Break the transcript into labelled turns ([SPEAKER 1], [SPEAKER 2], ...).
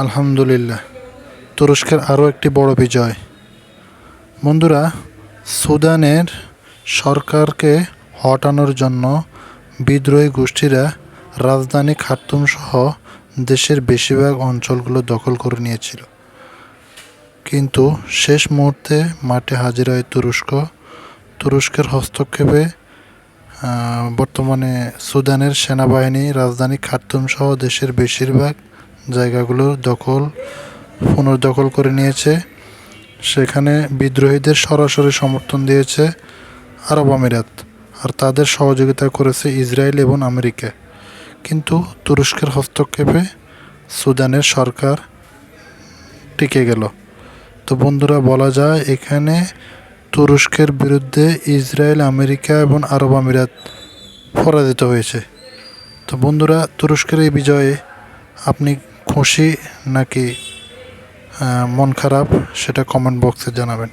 [SPEAKER 1] আলহামদুলিল্লাহ, তুরস্কের আরও একটি বড় বিজয়। বন্ধুরা, সুদানের সরকারকে হটানোর জন্য বিদ্রোহী গোষ্ঠীরা রাজধানী খার্তুম সহ দেশের বেশিরভাগ অঞ্চলগুলো দখল করে নিয়েছিল। কিন্তু শেষ মুহূর্তে মাঠে হাজির হয় তুরস্ক। তুরস্কের হস্তক্ষেপে বর্তমানে সুদানের সেনাবাহিনী রাজধানী খার্তুম সহ দেশের বেশিরভাগ জায়গাগুলো পুনর্দখল করে নিয়েছে। সেখানে বিদ্রোহীদের সরাসরি সমর্থন দিয়েছে আরব আমিরাত, আর তাদের সহযোগিতা করেছে ইসরায়েল এবং আমেরিকা। কিন্তু তুরস্কের হস্তক্ষেপে সুদানের সরকার টিকে গেল। তো বন্ধুরা, বলা যায় এখানে তুরস্কের বিরুদ্ধে ইসরায়েল, আমেরিকা এবং আরব আমিরাত পরাজিত হয়েছে। তো বন্ধুরা, তুরস্কের এই বিজয়ে আপনি খুশি নাকি মন খারাপ, সেটা কমেন্ট বক্সে জানাবেন।